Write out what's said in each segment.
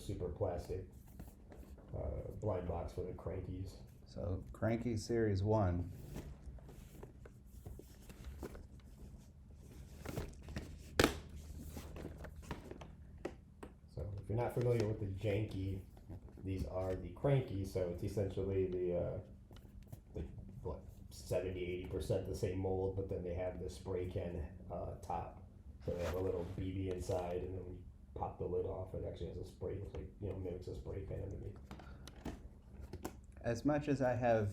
Superplastic blind box for the Krankies. So Kranky Series 1. So if you're not familiar with the Janky, these are the Kranky, so it's essentially the what, 70-80% the same mold, but then they have the spray can top. So they have a little BB inside, and then when you pop the lid off, it actually has a spray, it's like, mimics a spray can underneath. As much as I have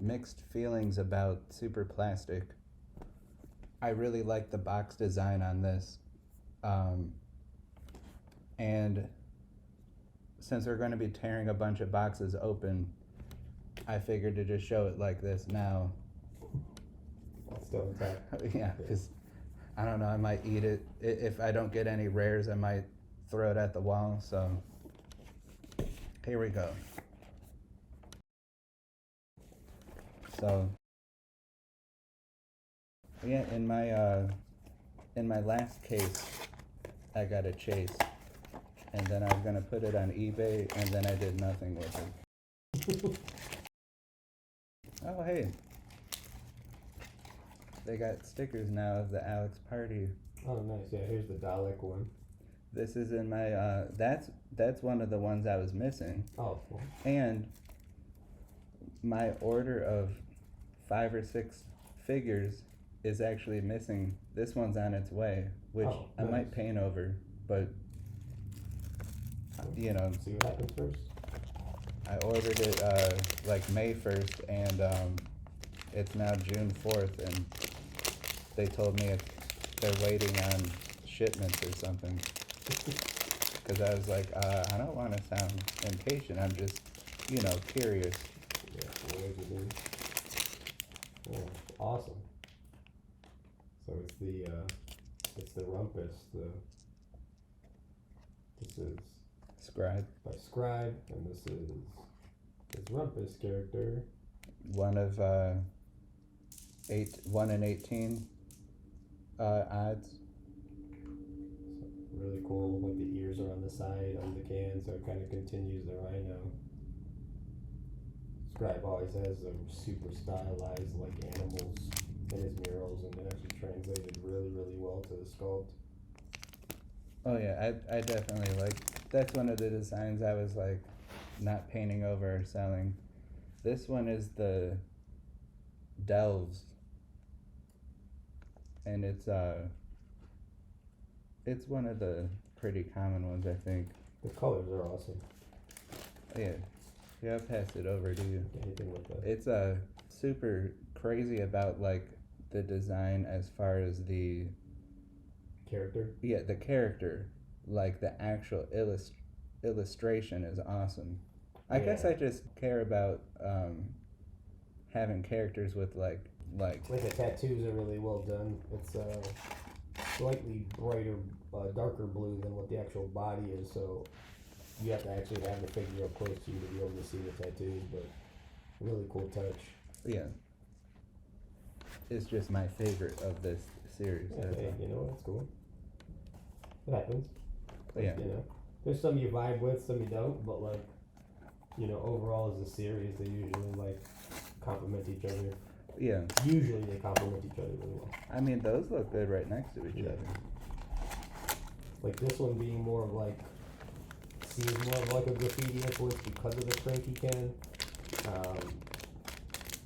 mixed feelings about Superplastic, I really like the box design on this. And since we're going to be tearing a bunch of boxes open, I figured to just show it like this now. It's still intact. Yeah, because I don't know, I might eat it. If I don't get any rares, I might throw it at the wall. So here we go. So yeah, in my last case, I got a chase, and then I was gonna put it on eBay, and then I did nothing with it. Oh hey, they got stickers now of the Alex Party. Oh nice, yeah, here's the Dalek one. This is in my that's one of the ones I was missing. Oh, cool. And my order of 5 or 6 figures is actually missing. This one's on its way, which Oh, I nice. might paint over, but See what happens first. I ordered it like May 1st, and it's now June 4th, and they told me they're waiting on shipments or something. Because I was like, I don't want to sound impatient. I'm just, curious. Yeah, where's it in? Oh, awesome. So it's the Rumpus. This is Scribe. by Scribe, and this is his Rumpus character. One of 1 in 18 odds. So really cool. Like the ears are on the side of the can, so it kind of continues the rhino. Scribe always has them super stylized like animals in his murals, and it actually translated really, really well to the sculpt. Oh yeah, I definitely like. That's one of the designs I was like, not painting over or selling. This one is the Delves, and it's one of the pretty common ones, I think. The colors are awesome. Yeah, I'll pass it over to you. Anything with that. It's super crazy about like the design as far as the Character? Yeah, the character, like the actual illustration is awesome. I guess I just care about having characters with like the tattoos are really well done. It's slightly brighter, darker blue than what the actual body is, so you have to actually have the figure up close to you to be able to see the tattoos, but really cool touch. Yeah. It's just my favorite of this series. Yeah, hey, that's cool. It happens. Yeah. There's some you vibe with, some you don't, but like, overall as a series, they usually like complement each other. Yeah. Usually they complement each other really well. I mean, those look good right next to each other. Like this one being more of like, seems more of like a graffiti influence because of the Kranky can.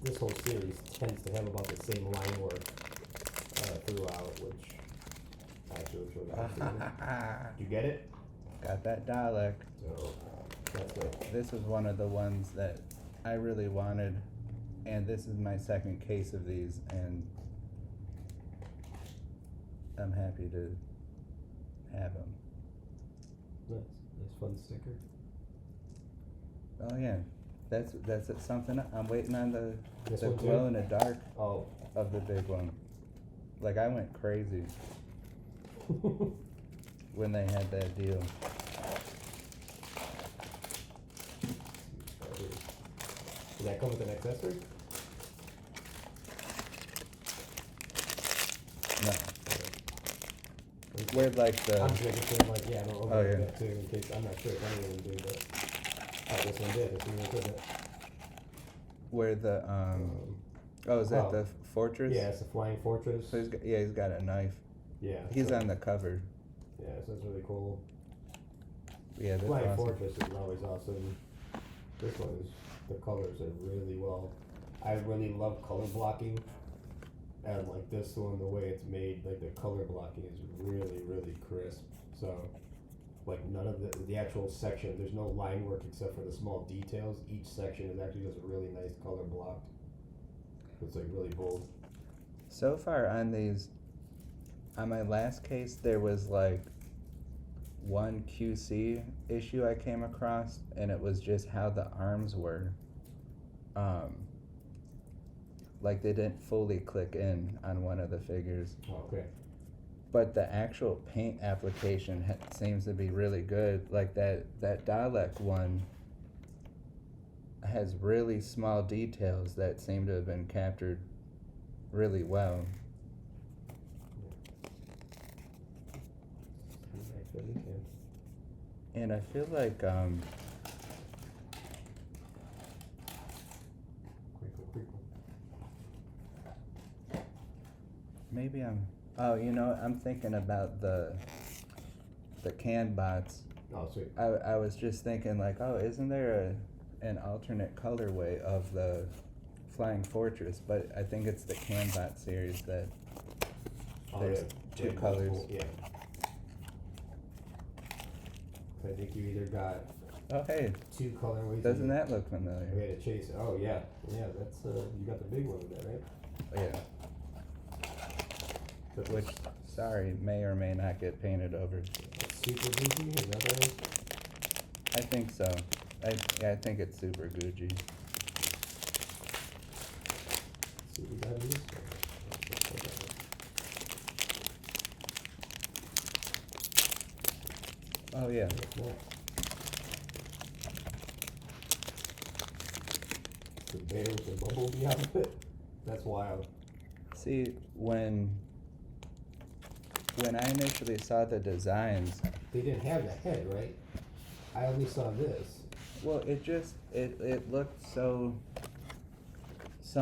This whole series tends to have about the same line work throughout, which actually looks really awesome. Did you get it? Got that Dalek. So that's it. This was one of the ones that I really wanted, and this is my second case of these, and I'm happy to have them. Nice fun sticker. Oh yeah, that's something. I'm waiting on the one too? glow in the dark Oh. of the big one. Like I went crazy when they had that deal. Does that come with an accessory? No. Let's Where like the I'm drinking some, like, yeah, I'm over Oh, yeah. that too, in case, I'm not sure if any of them do, but, oh, this one did, this one couldn't. where the oh, is that Oh. the fortress? Yeah, it's a flying fortress. So he's got a knife. Yeah. He's so, on the cover. Yeah, so that's really cool. Yeah, that's Flying awesome. fortress is always awesome. This one is, the colors are really well. I really love color blocking. And like this one, the way it's made, like the color blocking is really, really crisp. So, like none of the actual section, there's no line work except for the small details. Each section is actually just really nice color blocked. It's like really bold. So far on these, on my last case, there was like one QC issue I came across, and it was just how the arms were. Like they didn't fully click in on one of the figures. Okay. But the actual paint application seems to be really good. Like that Dalek one has really small details that seem to have been captured really well. And I feel like maybe I'm thinking about the can bots. Oh, sweet. I was just thinking like, oh, isn't there an alternate colorway of the Flying Fortress? But I think it's the CanBot series that there's two colors. Yeah. I think you either got Oh, hey, two colorways. doesn't that look familiar? We had to chase it. Oh yeah, yeah. That's you got the big one with that, right? Yeah. That's Which, sorry, may or may not get painted over. super Gucci. Is that what that is? I think so. I think it's super Gucci. See, we got this. Oh yeah. The bear with the bumblebee outfit. That's wild. See, when I initially saw the designs, They didn't have the head, right? I only saw this. well, it looked so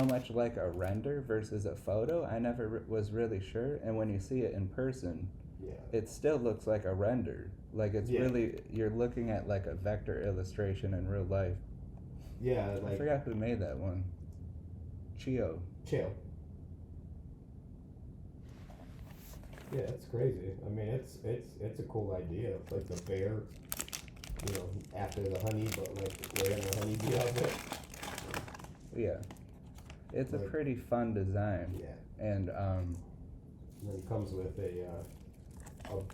much like a render versus a photo. I never was really sure, and when you see it in person, Yeah. it still looks like a render. Like it's Yeah. really, you're looking at like a vector illustration in real life. Yeah, I like forgot who made that one. Chio. chill. Yeah, it's crazy. I mean, it's a cool idea. It's like the bear, you know, after the honey, but like wearing the honeybee outfit. Yeah. It's a Like- pretty fun design. Yeah. And And then it comes with a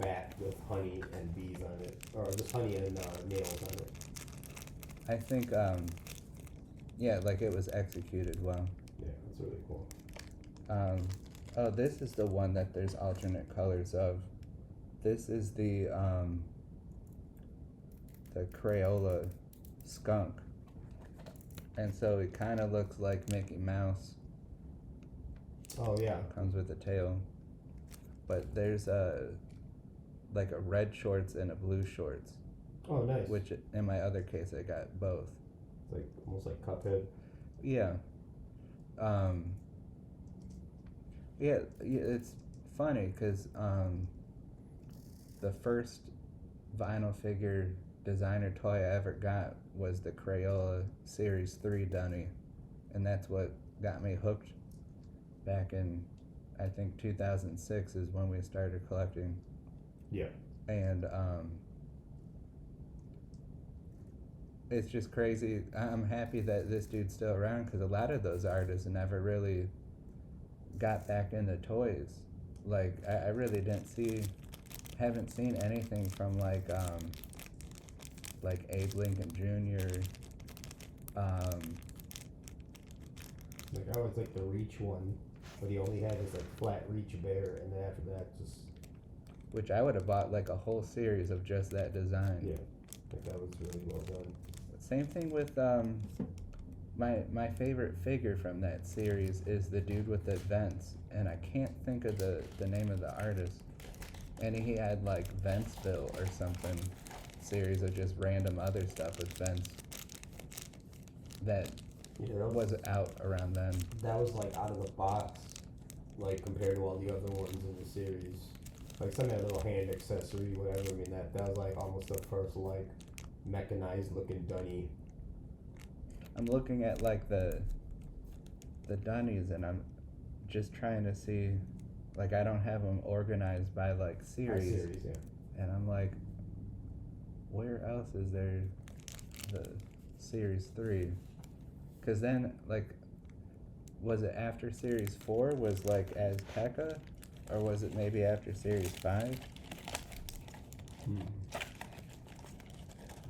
bat with honey and bees on it, or just honey and nails on it. I think yeah, like it was executed well. Yeah, it's really cool. Oh, this is the one that there's alternate colors of. This is the Crayola skunk. And so it kind of looks like Mickey Mouse. Oh yeah. Comes with a tail. But there's like a red shorts and a blue shorts. Oh nice. Which in my other case I got both. It's like almost like Cuphead. Yeah. Yeah, it's funny because the first vinyl figure designer toy I ever got was the Crayola Series 3 Dunny, and that's what got me hooked back in, I think 2006 is when we started collecting. Yeah. And it's just crazy. I'm happy that this dude's still around because a lot of those artists never really got back into toys. Like I really haven't seen anything from like Abe Lincoln Jr. Like I always like the Reach one, but he only had his like flat Reach bear, and then after that just Which I would have bought like a whole series of just that design. yeah, like that was really well done. Same thing with my favorite figure from that series is the dude with the vents, and I can't think of the name of the artist. And he had like Ventsville or something, series of just random other stuff with vents that Yeah, that was out around then. that was like out of the box, like compared to all the other ones in the series. Like some had a little hand accessory, whatever. I mean, that was like almost the first like mechanized looking dunny. I'm looking at like the Dunnies, and I'm just trying to see, like, I don't have them organized by like series, Series, yeah. and I'm like, where else is there the series 3? Because then, like, was it after series 4 was like as P.E.K.K.A, or was it maybe after series 5?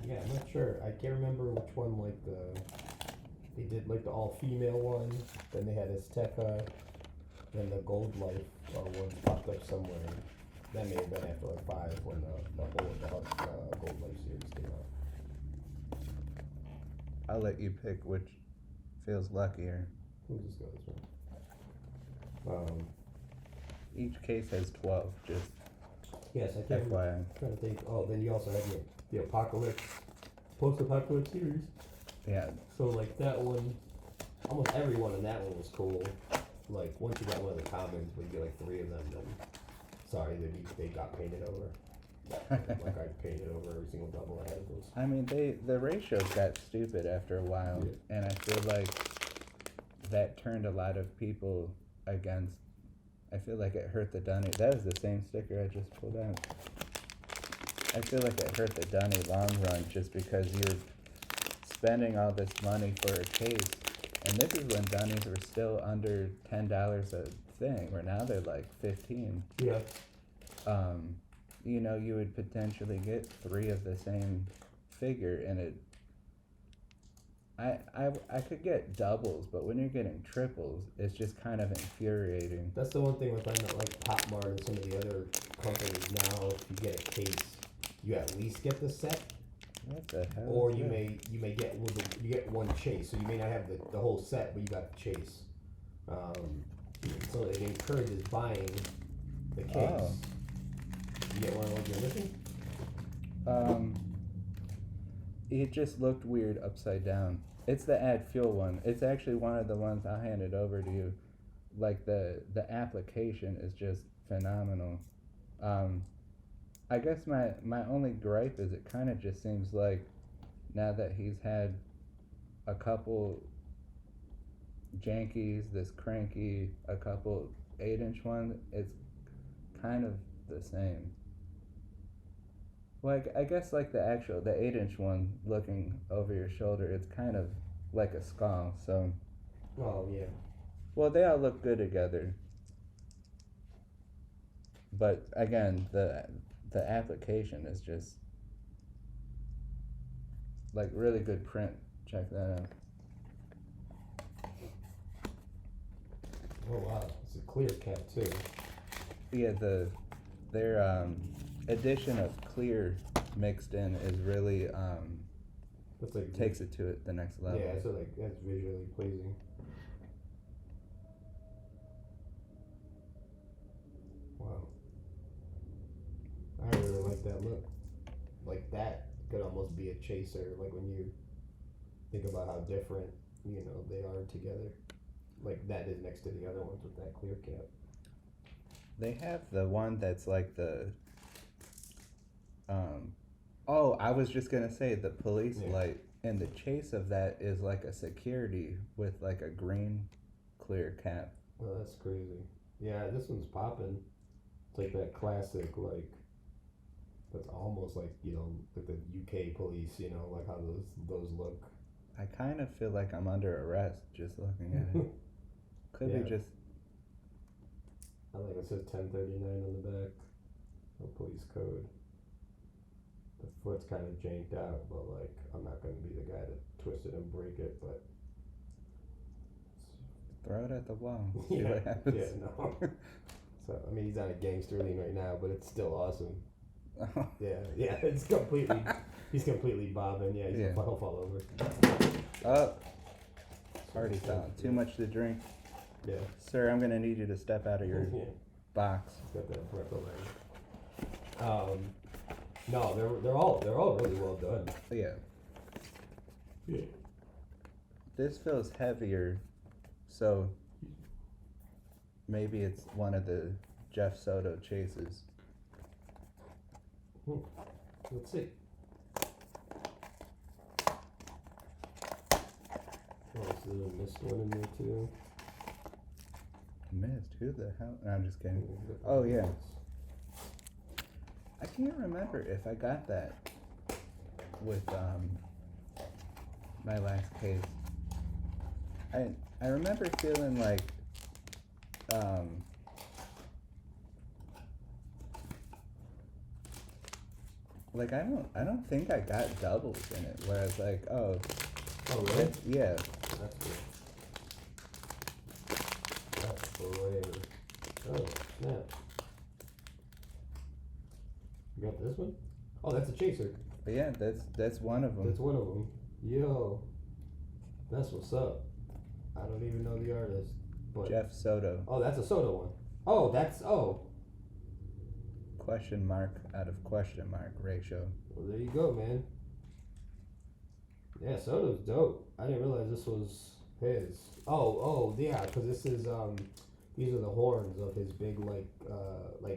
Yeah, I'm not sure. I can't remember which one. Like they did like the all female one. Then they had Azteca. Then the Gold Life one popped up somewhere. That may have been after like 5 when the whole Gold Life series came out. I'll let you pick which feels luckier. We'll just go this way. Each case has 12, just Yes, I can't remember. FYI. I'm trying to think. Oh, then you also have the Apocalypse, post-apocalypse series. Yeah, So like that one, almost everyone in that one was cool. Like once you got one of the commons, when you get like 3 of them, then sorry, they got painted over. Like I painted over every single double I had of those. I mean, the ratios got stupid after a while, Yeah. and I feel like that turned a lot of people against. I feel like it hurt the Dunny. That was the same sticker I just pulled out. I feel like it hurt the Dunny long run just because you're spending all this money for a case, and this is when Dunnies were still under $10 a thing, where now they're like 15. Yeah. You know, you would potentially get 3 of the same figure, and it. I could get doubles, but when you're getting triples, it's just kind of infuriating. That's the one thing with like Pop Mart and some of the other companies now. If you get a case, you at least get the set, What the hell? or is you that? may get you get one chase. So you may not have the whole set, but you got the chase. So it encourages buying the case. Oh. You get one of those you're missing. It just looked weird upside down. It's the add fuel one. It's actually one of the ones I handed over to you. Like the application is just phenomenal. I guess my only gripe is it kind of just seems like now that he's had a couple jankies, this cranky, a couple 8-inch ones, it's kind of the same. Like, I guess like the 8-inch one looking over your shoulder, it's kind of like a skull, so. Oh yeah. Well, they all look good together. But again, the application is just like really good print. Check that out. Oh wow, it's a clear cap too. Yeah, their addition of clear mixed in is really That's like takes it to the next level. Yeah, so like that's visually pleasing. Wow. I really like that look. Like that could almost be a chaser, like when you think about how different, they are together. Like that is next to the other ones with that clear cap. They have the one that's like the oh, I was just gonna say the police light, and the chase of that is like a security with like a green clear cap. Oh, that's crazy. Yeah, this one's popping. It's like that classic, like that's almost like like the UK police, like how those look. I kind of feel like I'm under arrest just looking at it. Could be just. I like it says 1039 on the back. No police code. The foot's kind of janked out, but like I'm not gonna be the guy to twist it and break it, but Throw it at the wall. See yeah, what happens. yeah, no. So I mean, he's on a gangster lean right now, but it's still awesome. Yeah, it's completely. He's completely bobbing. Yeah, he'll fall over. Oh, party foul. Too much to drink. Yeah. Sir, I'm gonna need you to step out of your box. He's got that breath away. No, they're all really well done. Yeah. Yeah. This feels heavier, so maybe it's one of the Jeff Soto chases. Let's see. Oh, so there's a missed one in there too. Missed? Who the hell? No, I'm just kidding. Oh, yeah. I can't remember if I got that with my last case. I remember feeling like I don't think I got doubles in it where I was like, oh really? yeah. That's good. That's great. Oh, snap. You got this one? Oh, that's a chaser. But yeah, that's one of them. That's one of them. Yo, that's what's up. I don't even know the artist, but Jeff Soto. Oh, that's a Soto one. Oh, that's Question mark out of question mark ratio. Well, there you go, man. Yeah, Soto's dope. I didn't realize this was his. Oh, yeah, because this is these are the horns of his big like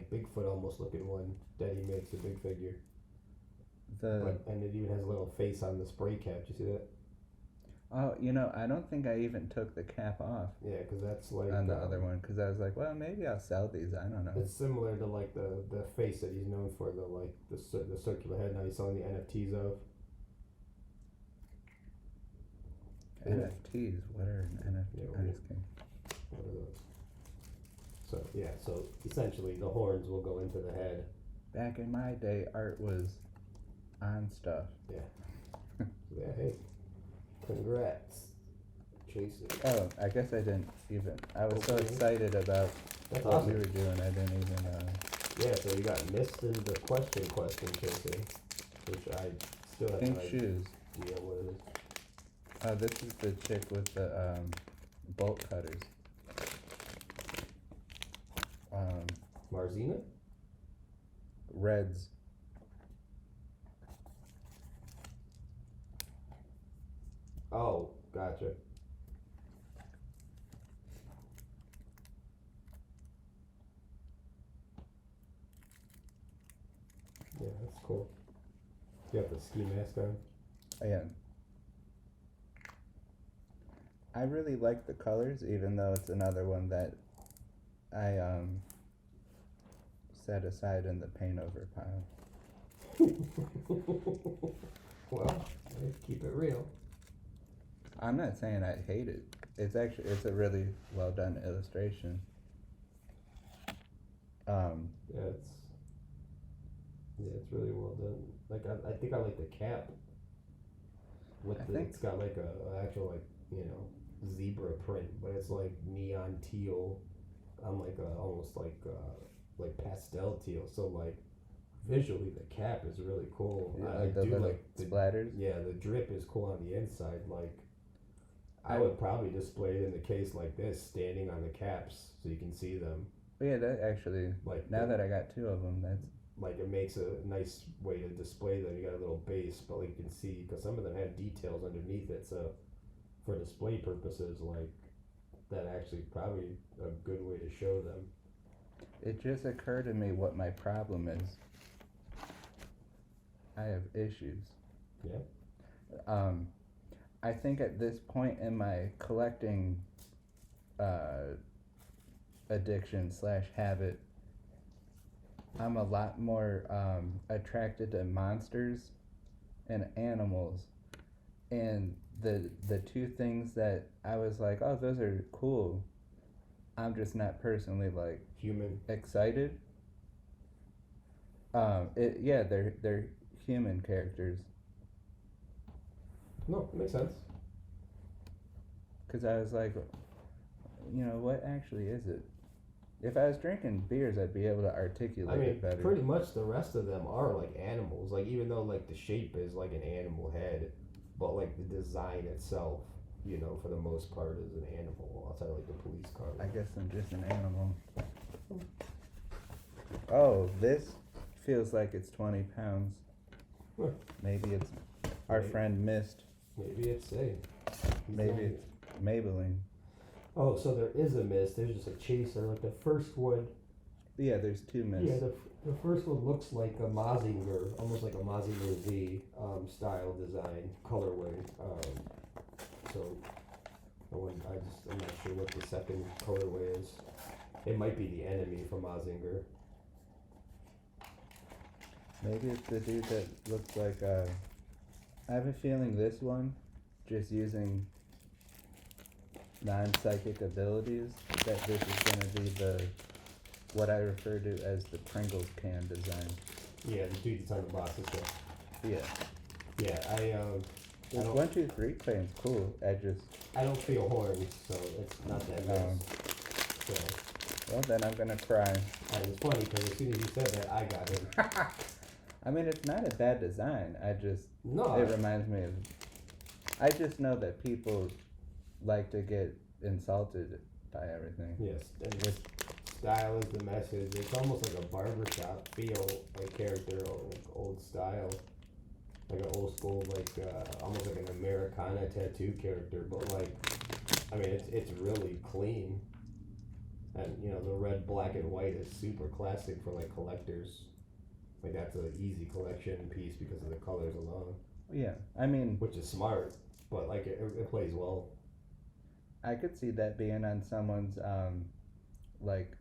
Bigfoot almost looking one that he makes a big figure. And it even has a little face on the spray cap. You see that? Oh, I don't think I even took the cap off. Yeah, because that's like on the other one, because I was like, well, maybe I'll sell these. I don't know. It's similar to like the face that he's known for, the circular head. Now he's selling the NFTs of. NFTs? What are NFTs? Yeah, I'm just kidding. What are those? So yeah, so essentially the horns will go into the head. Back in my day, art was on stuff. Yeah. Yeah. Hey. Congrats. Chasing. Oh, I guess I didn't even. I was so excited about That's what awesome. we were doing. I didn't even. Yeah, so you got missed in the question chasing, which I still have Pink no shoes. idea what it is. Oh, this is the chick with the bolt cutters. Marzina? Reds. Oh, gotcha. Yeah, that's cool. You have the ski mask on? Yeah. I really like the colors, even though it's another one that I set aside in the paint over pile. Well, let's keep it real. I'm not saying I hate it. It's a really well done illustration. Yeah, it's really well done. Like I think I like the cap. It's got like a actual zebra print, but it's like neon teal on like almost like pastel teal. So like visually the cap is really cool. Yeah, I the do little like the splatters. Yeah, the drip is cool on the inside. Like I would probably display it in the case like this, standing on the caps, so you can see them. Yeah, that actually. Like now that I got two of them, that's. Like it makes a nice way to display them. You got a little base, but like you can see, because some of them have details underneath it. So for display purposes, like that actually probably a good way to show them. It just occurred to me what my problem is. I have issues. Yeah. I think at this point in my collecting addiction / habit, I'm a lot more attracted to monsters and animals, and the two things that I was like, oh, those are cool, I'm just not personally like Human. excited. They're human characters. No, it makes sense. Because I was like, what actually is it? If I was drinking beers, I'd be able to articulate it better. Pretty much the rest of them are like animals. Like even though like the shape is like an animal head, but like the design itself, for the most part is an animal outside like the police car. I guess I'm just an animal. Oh, this feels like it's 20 pounds. Huh. Maybe it's our Maybe. friend Mist. Maybe it's safe. Maybe it's Maybelline. Oh, so there is a mist. There's just a chaser. Like the first one. Yeah, there's two Mists. Yeah, the first one looks like a Mazinger, almost like a Mazinger Z style design colorway. So I'm not sure what the second colorway is. It might be the enemy from Mazinger. Maybe it's the dude that looks like I have a feeling this one, just using non-psychic abilities, that this is gonna be what I refer to as the Pringles can design. Yeah, the dude that's on the box is good. Yeah. Yeah, This don't- 1, 2, 3 claim's cool. I don't feel horns, so it's not that nice. So, Well, then I'm gonna cry. and it's funny because as soon as you said that, I got him. I mean, it's not a bad design. No, It reminds me of. I just know that people like to get insulted by everything. yes, and this style is the message. It's almost like a barbershop feel, like character, like old style, like an old school, like almost like an Americana tattoo character. But like, I mean, it's really clean, and you know the red, black, and white is super classic for like collectors. Like that's an easy collection piece because of the colors alone, Yeah, I mean, which is smart. But like it plays well. I could see that being on someone's like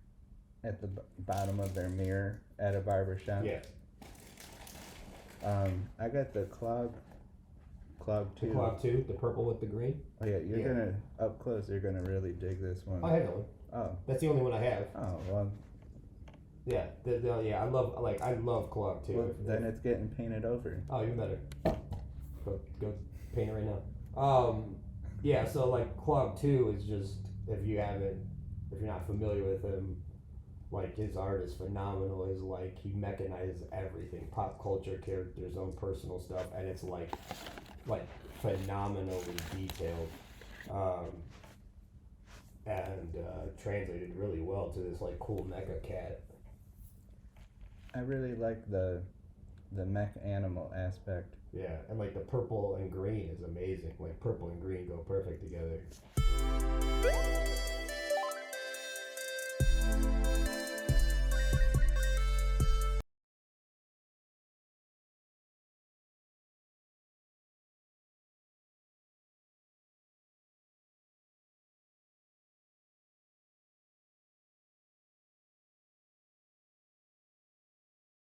at the bottom of their mirror at a barber shop. Yeah, I got the Clog the 2. Clog 2, the purple with the green. Oh yeah, you're Yeah. gonna up close. You're gonna really dig this one. I have that one. Oh, That's the only one I have. oh well. Yeah, yeah. I love Clog 2. Well, then it's getting painted over. Oh, even better. Go paint it right now. Yeah. So like Clog 2 is just if you're not familiar with him, like his art is phenomenal. Is like he mechanizes everything, pop culture characters, own personal stuff, and it's like phenomenally detailed, and translated really well to this like cool mecha cat. I really like the mech animal aspect. Yeah, and like the purple and green is amazing. Like purple and green go perfect together.